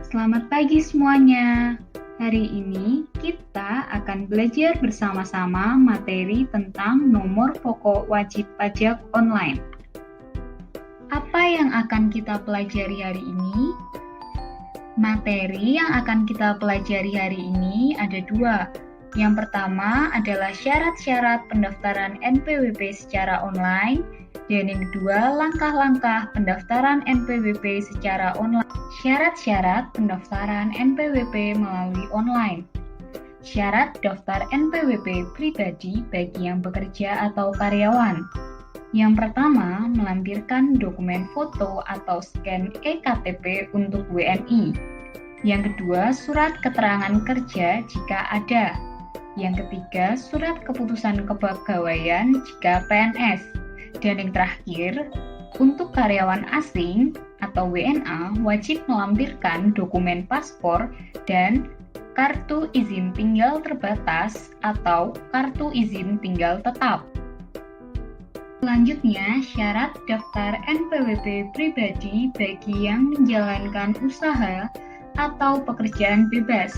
Selamat pagi semuanya. Hari ini kita akan belajar bersama-sama materi tentang nomor pokok wajib pajak online. Apa yang akan kita pelajari hari ini? Materi yang akan kita pelajari hari ini ada dua. Yang pertama adalah syarat-syarat pendaftaran NPWP secara online, dan yang kedua, langkah-langkah pendaftaran NPWP secara online. Syarat-syarat pendaftaran NPWP melalui online. Syarat daftar NPWP pribadi bagi yang bekerja atau karyawan. Yang pertama, melampirkan dokumen foto atau scan eKTP untuk WNI. Yang kedua, surat keterangan kerja jika ada. Yang ketiga, surat keputusan kepegawaian jika PNS. Dan yang terakhir, untuk karyawan asing atau WNA wajib melampirkan dokumen paspor dan kartu izin tinggal terbatas atau kartu izin tinggal tetap. Selanjutnya, syarat daftar NPWP pribadi bagi yang menjalankan usaha atau pekerjaan bebas.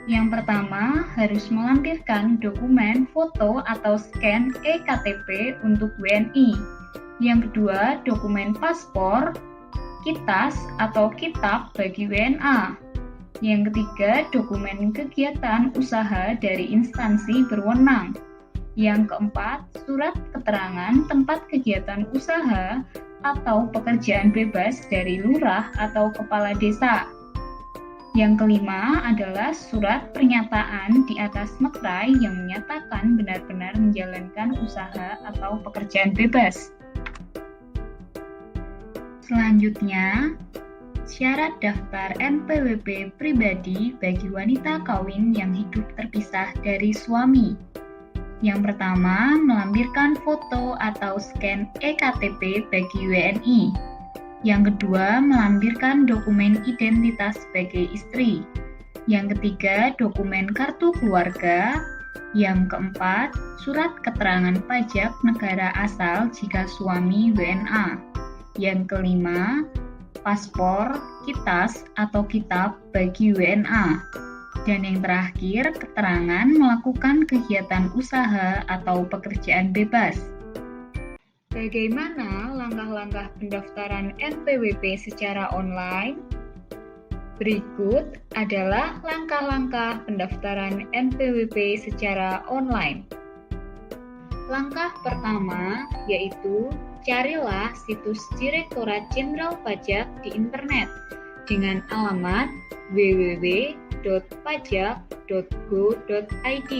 Yang pertama, harus melampirkan dokumen foto atau scan eKTP untuk WNI. Yang kedua, dokumen paspor, kitas atau kitab bagi WNA. Yang ketiga, dokumen kegiatan usaha dari instansi berwenang. Yang keempat, surat keterangan tempat kegiatan usaha atau pekerjaan bebas dari lurah atau kepala desa. Yang kelima adalah surat pernyataan di atas meterai yang menyatakan benar-benar menjalankan usaha atau pekerjaan bebas. Selanjutnya, syarat daftar NPWP pribadi bagi wanita kawin yang hidup terpisah dari suami. Yang pertama, melampirkan foto atau scan eKTP bagi WNI. Yang kedua, melampirkan dokumen identitas sebagai istri. Yang ketiga, dokumen kartu keluarga. Yang keempat, surat keterangan pajak negara asal jika suami WNA. Yang kelima, paspor, kitas, atau kitab bagi WNA. Dan yang terakhir, keterangan melakukan kegiatan usaha atau pekerjaan bebas. Bagaimana langkah-langkah pendaftaran NPWP secara online? Berikut adalah langkah-langkah pendaftaran NPWP secara online. Langkah pertama yaitu carilah situs Direktorat Jenderal Pajak di internet dengan alamat www.pajak.go.id.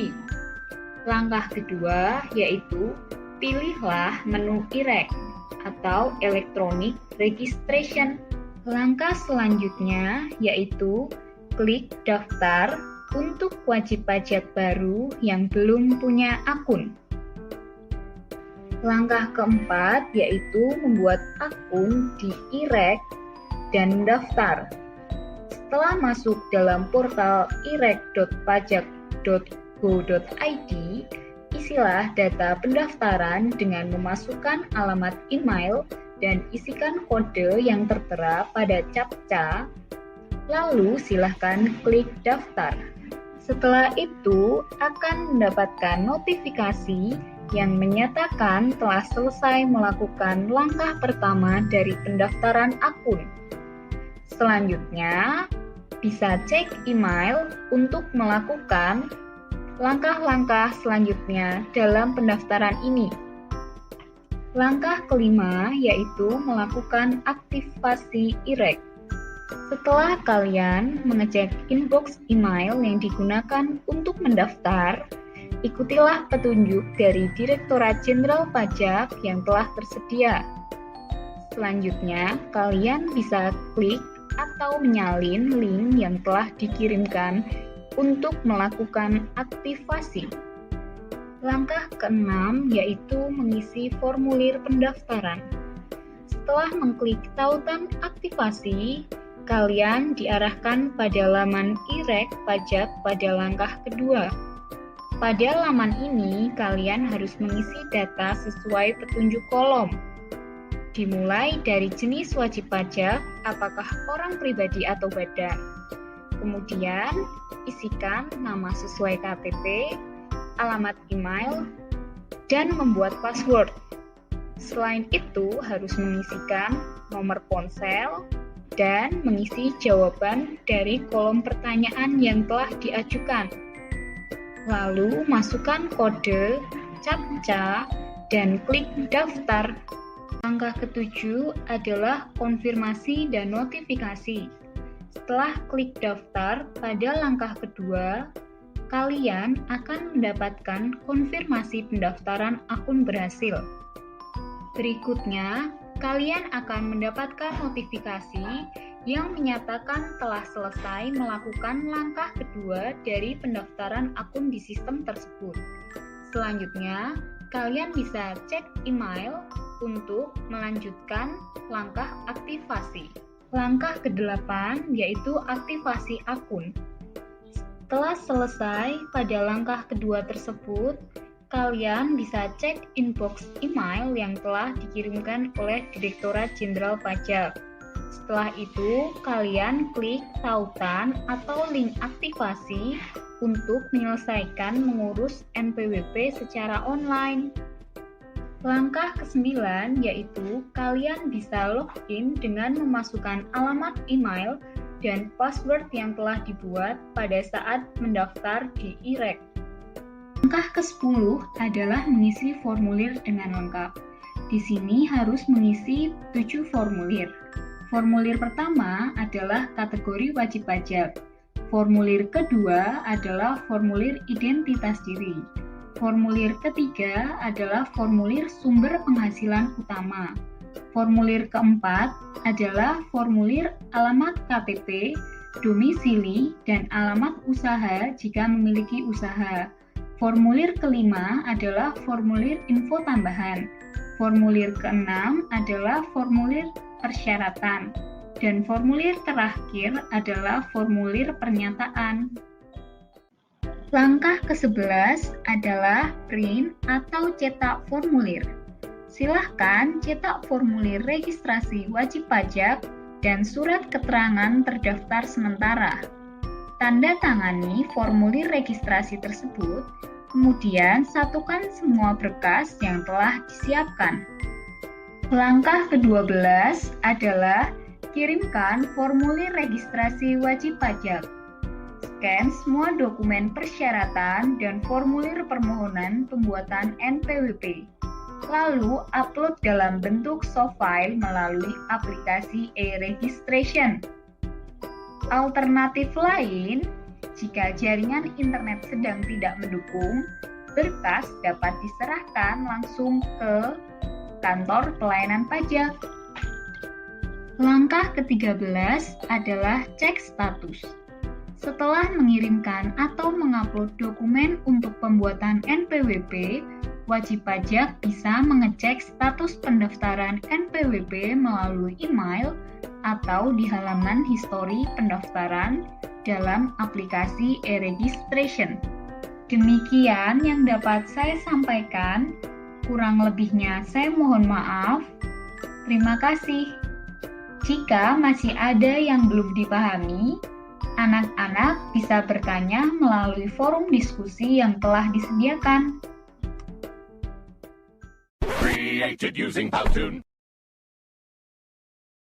Langkah kedua yaitu pilihlah menu IREK atau Electronic Registration. Langkah selanjutnya yaitu klik daftar untuk wajib pajak baru yang belum punya akun. Langkah keempat yaitu membuat akun di IREK dan mendaftar. Setelah masuk dalam portal irek.pajak.go.id, isilah data pendaftaran dengan memasukkan alamat email dan isikan kode yang tertera pada CAPTCA, lalu silakan klik daftar. Setelah itu akan mendapatkan notifikasi yang menyatakan telah selesai melakukan langkah pertama dari pendaftaran akun. Selanjutnya, bisa cek email untuk melakukan langkah-langkah selanjutnya dalam pendaftaran ini. Langkah kelima yaitu melakukan aktivasi IREK. Setelah kalian mengecek inbox email yang digunakan untuk mendaftar, ikutilah petunjuk dari Direktorat Jenderal Pajak yang telah tersedia. Selanjutnya, kalian bisa klik atau menyalin link yang telah dikirimkan untuk melakukan aktivasi. Langkah keenam yaitu mengisi formulir pendaftaran. Setelah mengklik tautan aktivasi, kalian diarahkan pada laman IREK pajak pada langkah kedua. Pada laman ini, kalian harus mengisi data sesuai petunjuk kolom. Dimulai dari jenis wajib pajak, apakah orang pribadi atau badan. Kemudian, isikan nama sesuai KTP, alamat email, dan membuat password. Selain itu, harus mengisikan nomor ponsel dan mengisi jawaban dari kolom pertanyaan yang telah diajukan. Lalu, masukkan kode, CAPTCA, dan klik daftar. Langkah ketujuh adalah konfirmasi dan notifikasi. Setelah klik daftar, pada langkah kedua, kalian akan mendapatkan konfirmasi pendaftaran akun berhasil. Berikutnya, kalian akan mendapatkan notifikasi yang menyatakan telah selesai melakukan langkah kedua dari pendaftaran akun di sistem tersebut. Selanjutnya, kalian bisa cek email untuk melanjutkan langkah aktivasi. Langkah ke-8 yaitu aktivasi akun. Setelah selesai pada langkah kedua tersebut, kalian bisa cek inbox email yang telah dikirimkan oleh Direktorat Jenderal Pajak. Setelah itu, kalian klik tautan atau link aktivasi untuk menyelesaikan mengurus NPWP secara online. Langkah ke-9 yaitu kalian bisa login dengan memasukkan alamat email dan password yang telah dibuat pada saat mendaftar di IREK. Langkah ke-10 adalah mengisi formulir dengan lengkap. Di sini harus mengisi 7 formulir. Formulir pertama adalah kategori wajib pajak. Formulir kedua adalah formulir identitas diri. Formulir ketiga adalah formulir sumber penghasilan utama. Formulir keempat adalah formulir alamat KTP, domisili, dan alamat usaha jika memiliki usaha. Formulir kelima adalah formulir info tambahan. Formulir keenam adalah formulir persyaratan. Dan formulir terakhir adalah formulir pernyataan. Langkah ke-11 adalah print atau cetak formulir. Silahkan cetak formulir registrasi wajib pajak dan surat keterangan terdaftar sementara. Tanda tangani formulir registrasi tersebut, kemudian satukan semua berkas yang telah disiapkan. Langkah ke-12 adalah kirimkan formulir registrasi wajib pajak. Scan semua dokumen persyaratan dan formulir permohonan pembuatan NPWP. Lalu upload dalam bentuk soft file melalui aplikasi e-registration. Alternatif lain, jika jaringan internet sedang tidak mendukung, berkas dapat diserahkan langsung ke kantor pelayanan pajak. Langkah ke-13 adalah cek status. Setelah mengirimkan atau mengupload dokumen untuk pembuatan NPWP, wajib pajak bisa mengecek status pendaftaran NPWP melalui email atau di halaman histori pendaftaran dalam aplikasi e-registration. Demikian yang dapat saya sampaikan, kurang lebihnya saya mohon maaf. Terima kasih. Jika masih ada yang belum dipahami, anak-anak bisa bertanya melalui forum diskusi yang telah disediakan. Created using Powtoon.